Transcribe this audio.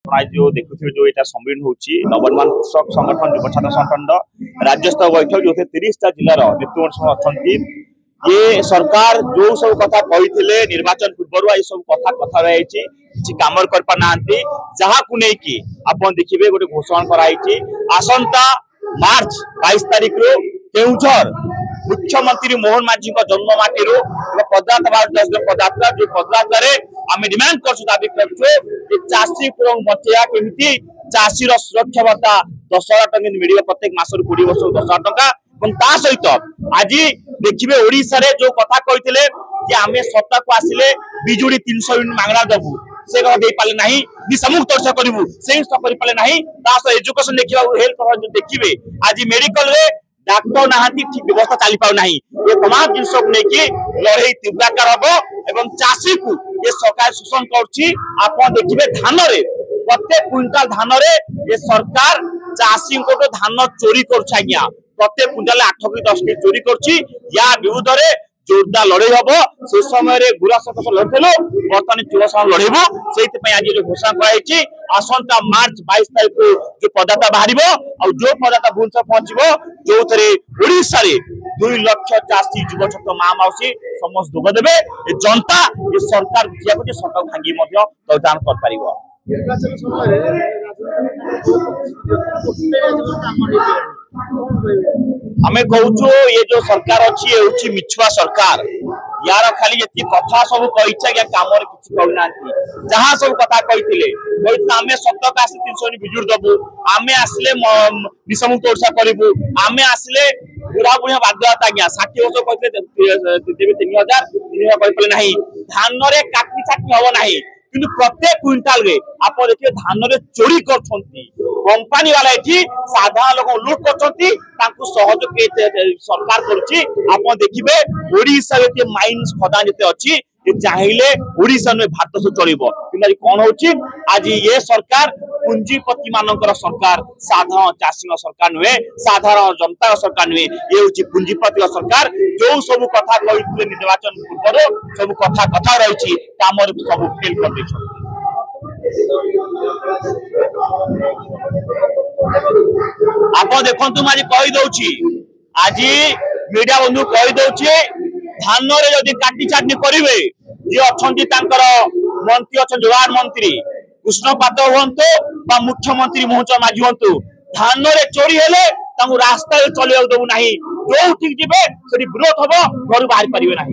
जो देखुए जो यहाँ सम्मिलन होची नवनिर्माण कृषक संगठन युव छात्र संगठन राज्यस्तर बैठक जो 30टा जिलार नेतृत्व अच्छा ये सरकार जो सब कथा कही निर्वाचन पूर्व ये सब कथा कथा रही कम कर पाना जहाँ को लेकिन आप देखिए गोटे घोषणा कराई आसंता मार्च 22 तारिख रु केउझर मुख्यमंत्री मोहन माझी जन्ममाटी पदयात्रा जो पदयात्रा आम डिमांड कर दाबी कर चाषी को बचेगा केमी चाषी सुरक्षा भत्ता 10,000 टंका मिल प्रत्येक मासर 20 वर्ष 10,000 टंका सहित आज देखिए ओडिशा रे जो कथा कहते कि आम सत्ता को आसिले बिजुड़ी 300 यूनिट मांगना दबू से दे पाले नहीं निशामुक्त ओडिशा करू से कर पाले नहीं एजुकेशन देखा हेल्थ देखिए आज मेडिकल रे डाक्टर नहांती ठीक व्यवस्था चली पाउ नहीं ये तमाम जिनस को लेकिन लड़ाई तीव्रकार हम एवं चाषी को ये सरकार शोषण कर देखिए धान रे प्रत्येक क्विंटाल धान रे ये सरकार चाषी को धान चोरी कर प्रत्येक क्विंटाल 8 कि 10 कि चोरी कर विरुद्ध में जोरदार लड़ाई हम से समय गुरा सकाश लड़े बर्तमान चोर सह लड़ेबू से आज जो घोषणा कराई आसंता मार्च 22 तारीख को जो पदयात्रा बाहर जो पदयात्रा भुवनेश्वर पहुंचब जो ओडिशा रे 2 लाख चाषी युव छात्र माँ मौसी समस्त जोगदेवे जनता ये सरकार सरकार भांगी परिधान कर निर्वाचन समय हमें कहूँ ये जो सरकार अच्छी ये मिछुआ सरकार यार खाली ये कथा सब कही कम किसी कहना जहाँ सब कथा कही आम सतक आस 300 बिजुड़ दबू आम आसिले निशामुक्त ओडिशा करूँ आम आसिले बुढ़ा बुढ़िया बाध्यता आज्ञा 60 वर्ष कहते 3,000 नहीं धान में काटी छाटी हम ना कि प्रत्येक क्विंटाल रे आप देखिए धान रे चोरी कर कंपनी वाला ये साधारण लोग लुट कर सहयोग सरकार कर देखिए ओडिशा माइन्स खदान जिते अच्छी चाहिए ओडिशा में भारत से चलो कि कौन हो आज ये सरकार पुंजीपति मानकर सरकार साधारण चाषी सरकार नुहे साधारण जनता सरकार नुहे ये हूँ पुंजीपति सरकार जो सब कथा कही निर्वाचन पूर्व सब कथा कथा रही सब फेल कर आप देखु आज कहीदे आज मीडिया बंधु कहीदे धान रे जदि काटी छाटी करेंगे जी अच्छा मंत्री अच्छा जोगाड़ मंत्री कृष्ण पात्र हूँ मुख्यमंत्री मोहन माझी हूँ धान रे चोरी हेले रास्ता चलिया देबू ना जो ठीक जी विरोध हम घर बाहर पारे ना।